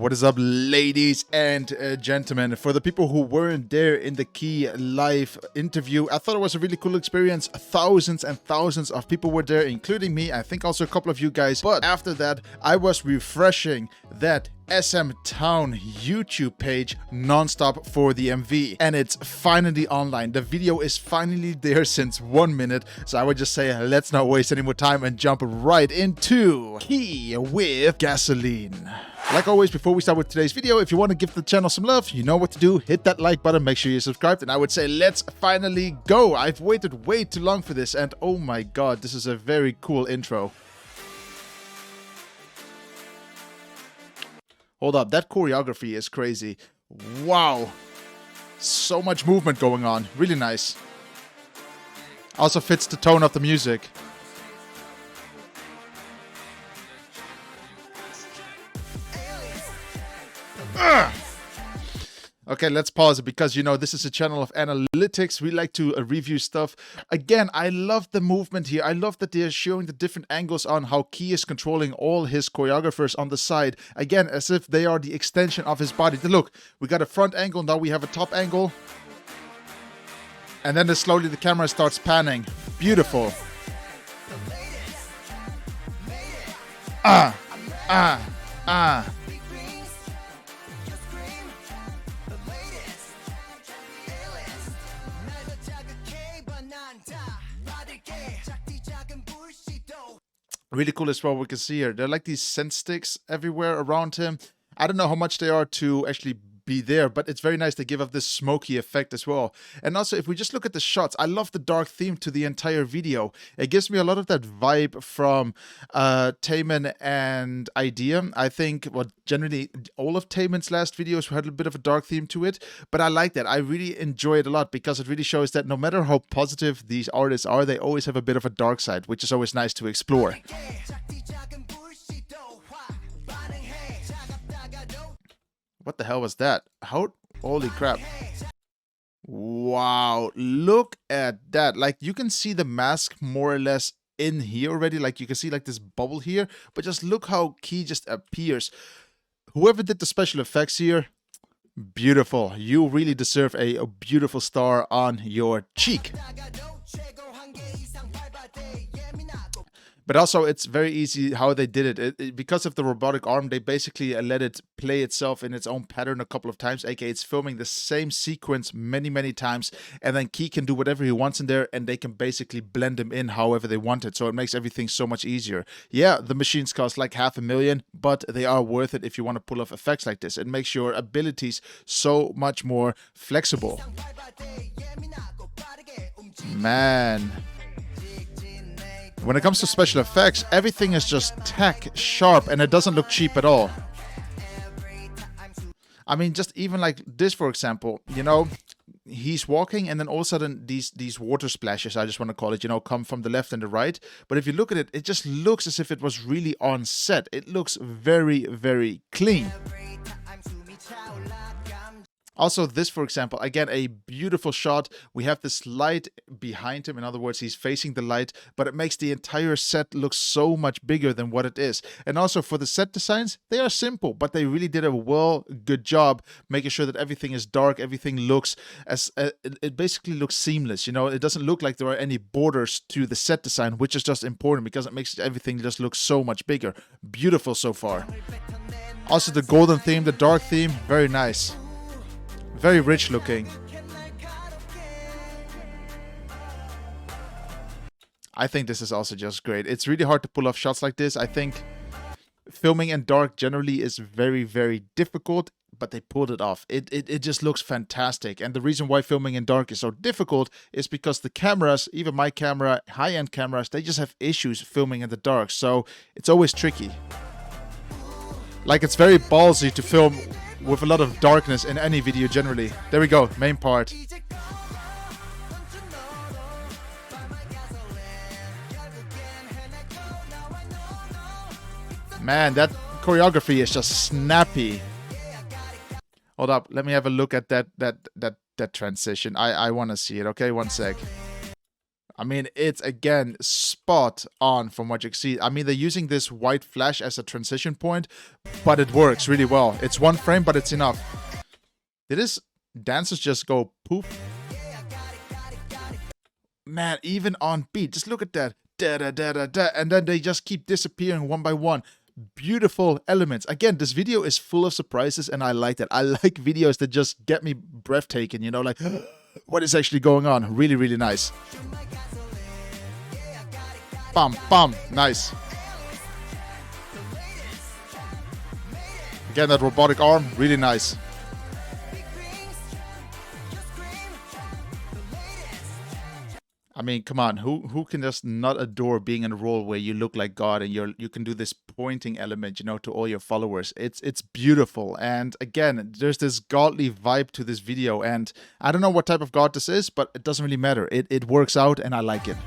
What is up, ladies and gentlemen? For the people who weren't there in the Key live interview, I thought it was a really cool experience. Thousands and thousands of people were there, including me. I think also a couple of you guys. But after that, I was refreshing that SM Town YouTube page non-stop for the MV, and it's finally online. The video is finally there since 1 minute, so I would just say let's not waste any more time and jump right into Key with Gasoline. Like always, before we start with today's video, if you want to give the channel some love, you know what to do. Hit that like button, make sure you're subscribed, and I would say let's finally go. I've waited way too long for this, and oh my god, this is a very cool intro. Hold up, that choreography is crazy. Wow. So much movement going on. Really nice. Also fits the tone of the music. Okay, let's pause it because, you know, this is a channel of analytics. We like to review stuff. Again, I love the movement here. I love that they're showing the different angles on how Key is controlling all his choreographers on the side. Again, as if they are the extension of his body. Look, we got a front angle, now we have a top angle. And then slowly the camera starts panning. Beautiful. Really cool as well, we can see here. There are like these scent sticks everywhere around him. I don't know how much they are to actually be there, but it's very nice. They give up this smoky effect as well. And also, if we just look at the shots, I love the dark theme to the entire video. It gives me a lot of that vibe from Taemin and Idea. I think, well, generally all of Taemin's last videos had a bit of a dark theme to it, but I like that. I really enjoy it a lot because it really shows that no matter how positive these artists are, they always have a bit of a dark side, which is always nice to explore. What the hell was that? How? Holy crap. Wow, look at that. Like, you can see the mask more or less in here already. Like, you can see like this bubble here, but just look how Key just appears. Whoever did the special effects here, beautiful. You really deserve a beautiful star on your cheek. But also, it's very easy how they did it. Because of the robotic arm, they basically let it play itself in its own pattern a couple of times. aka it's filming the same sequence many, many times. And then Key can do whatever he wants in there, and they can basically blend him in however they want it. So it makes everything so much easier. Yeah, the machines cost like $500,000, but they are worth it if you want to pull off effects like this. It makes your abilities so much more flexible. Man. When it comes to special effects, everything is just tack sharp and it doesn't look cheap at all. I mean, just even like this, for example, you know, he's walking and then all of a sudden these water splashes, I just want to call it, you know, come from the left and the right. But if you look at it, it just looks as if it was really on set. It looks very, very clean. Also, this, for example, again, a beautiful shot. We have this light behind him. In other words, he's facing the light, but it makes the entire set look so much bigger than what it is. And also for the set designs, they are simple, but they really did a good job making sure that everything is dark. Everything looks as it basically looks seamless. You know, it doesn't look like there are any borders to the set design, which is just important because it makes everything just look so much bigger. Beautiful so far. Also, the golden theme, the dark theme, very nice. Very rich looking. I think this is also just great. It's really hard to pull off shots like this. I think filming in dark generally is very, very difficult, but they pulled it off. It just looks fantastic. And the reason why filming in dark is so difficult is because the cameras, even my camera, high-end cameras, they just have issues filming in the dark. So it's always tricky. Like, it's very ballsy to film with a lot of darkness in any video generally. There we go, main part. Man, that choreography is just snappy. Hold up, let me have a look at that transition. I want to see it, okay? One sec. I mean, it's again spot on from what you can see. I mean, they're using this white flash as a transition point, but it works really well. It's one frame, but it's enough. Did his dancers just go poof? Man, even on beat, just look at that. Da da da da da, and then they just keep disappearing one by one. Beautiful elements. Again, this video is full of surprises, and I like that. I like videos that just get me breathtaking, you know, like what is actually going on. Really, really nice. Bam, bam, nice. Again, that robotic arm, really nice. I mean, come on, who can just not adore being in a role where you look like God and you can do this pointing element, you know, to all your followers. It's beautiful. And again, there's this godly vibe to this video, and I don't know what type of God this is, but it doesn't really matter. It works out and I like it.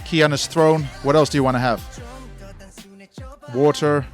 Key on his throne. What else do you want to have? Water.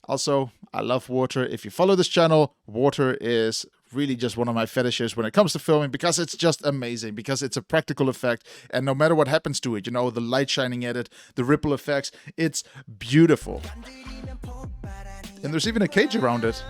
Also, I love water. If you follow this channel, water is really just one of my fetishes when it comes to filming, because it's just amazing, because it's a practical effect, and no matter what happens to it, you know, the light shining at it, the ripple effects, it's beautiful. And there's even a cage around it.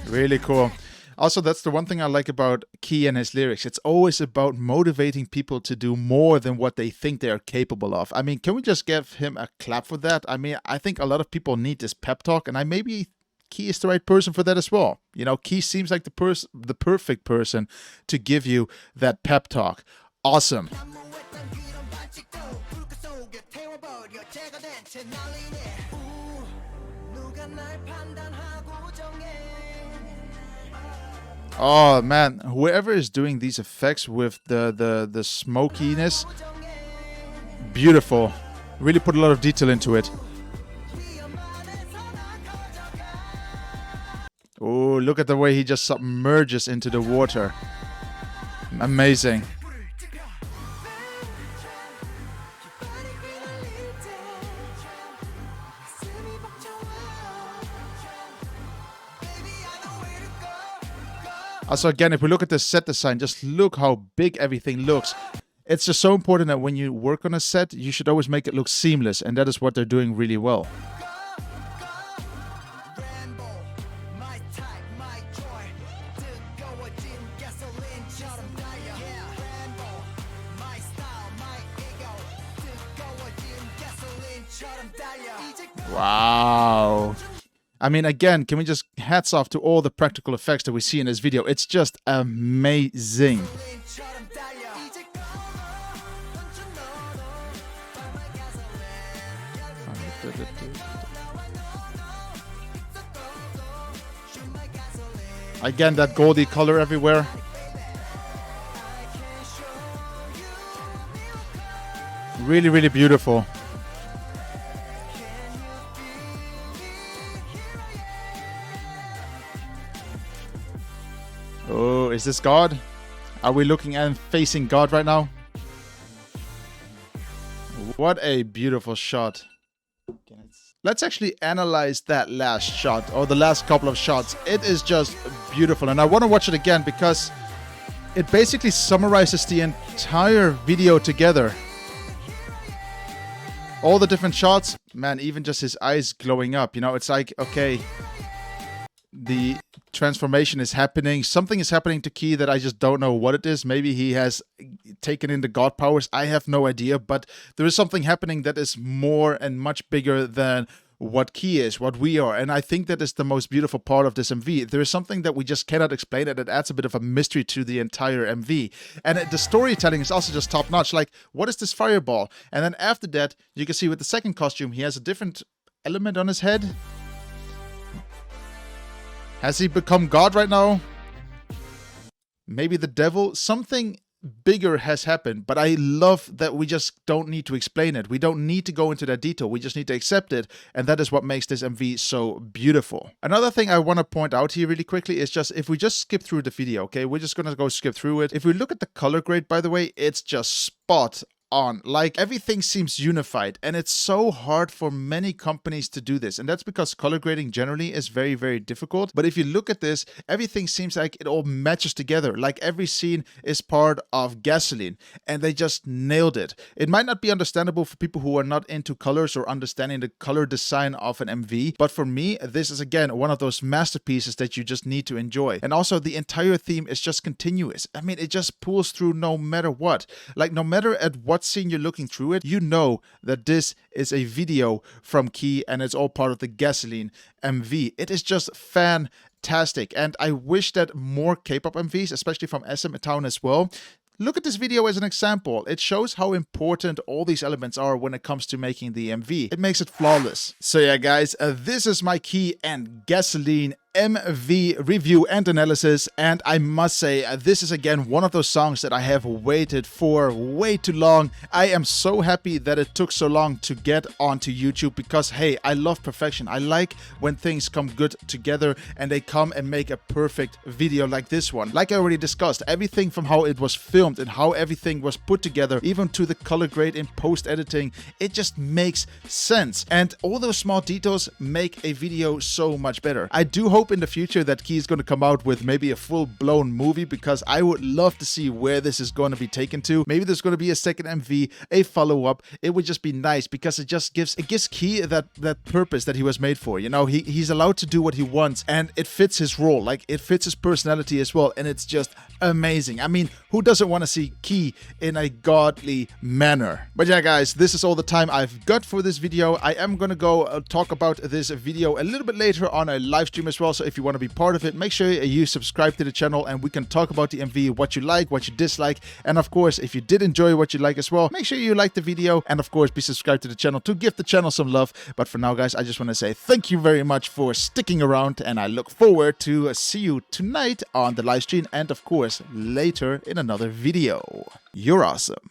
Really cool. Also, that's the one thing I like about Key and his lyrics. It's always about motivating people to do more than what they think they are capable of. I mean, can we just give him a clap for that? I mean, I think a lot of people need this pep talk, and maybe Key is the right person for that as well. You know, Key seems like the perfect person to give you that pep talk. Awesome. Oh man, whoever is doing these effects with the smokiness, beautiful. Really put a lot of detail into it. Oh, look at the way he just submerges into the water. Amazing. Also, again, if we look at the set design, just look how big everything looks. It's just so important that when you work on a set, you should always make it look seamless, and that is what they're doing really well. Wow. I mean, again, can we just hats off to all the practical effects that we see in this video. It's just amazing. Again, that goldy color everywhere. Really, really beautiful. Oh, is this God? Are we looking and facing God right now? What a beautiful shot. Let's actually analyze that last shot, or the last couple of shots. It is just beautiful, and I want to watch it again because it basically summarizes the entire video together. All the different shots, man, even just his eyes glowing up, you know, it's like, okay, the transformation is happening. Something is happening to Key that I just don't know what it is. Maybe he has taken in the god powers. I have no idea, but there is something happening that is more and much bigger than what Key is, what we are. And I think that is the most beautiful part of this MV. There is something that we just cannot explain, and it adds a bit of a mystery to the entire MV. And the storytelling is also just top notch. Like, what is this fireball? And then after that, you can see with the second costume, he has a different element on his head. Has he become God right now? Maybe the devil? Something bigger has happened, but I love that we just don't need to explain it. We don't need to go into that detail. We just need to accept it, and that is what makes this MV so beautiful. Another thing I want to point out here really quickly is just, if we just skip through the video, okay? We're just going to go skip through it. If we look at the color grade, by the way, it's just spot on. Like, everything seems unified, and it's so hard for many companies to do this. And that's because color grading generally is very, very difficult. But if you look at this, everything seems like it all matches together. Like, every scene is part of Gasoline, and they just nailed it. It might not be understandable for people who are not into colors or understanding the color design of an MV, but for me, this is again one of those masterpieces that you just need to enjoy. And also, the entire theme is just continuous. I mean, it just pulls through no matter what. Like, no matter at what scene you're looking through it, you know that this is a video from Key, and it's all part of the Gasoline MV. It is just fantastic, and I wish that more K-pop MVs, especially from SM Town as well. Look at this video as an example. It shows how important all these elements are when it comes to making the MV. It makes it flawless. So yeah, guys, this is my Key and Gasoline MV review and analysis, and I must say this is again one of those songs that I have waited for way too long. I am so happy that it took so long to get onto YouTube because hey, I love perfection. I like when things come good together and they come and make a perfect video like this one. Like I already discussed, everything from how it was filmed and how everything was put together, even to the color grade in post editing, it just makes sense, and all those small details make a video so much better. I do hope in the future that Key is going to come out with maybe a full-blown movie, because I would love to see where this is going to be taken to. Maybe there's going to be a second MV, a follow-up. It would just be nice because it gives Key that purpose that he was made for. You know, he's allowed to do what he wants, and it fits his role. Like, it fits his personality as well, and it's just amazing. I mean, who doesn't want to see Key in a godly manner? But yeah, guys, this is all the time I've got for this video. I am going to go talk about this video a little bit later on a live stream as well. So if you want to be part of it, make sure you subscribe to the channel and we can talk about the MV, what you like, what you dislike. And of course, if you did enjoy what you like as well, make sure you like the video and of course be subscribed to the channel to give the channel some love. But for now, guys, I just want to say thank you very much for sticking around, and I look forward to see you tonight on the live stream and of course later in another video. You're awesome.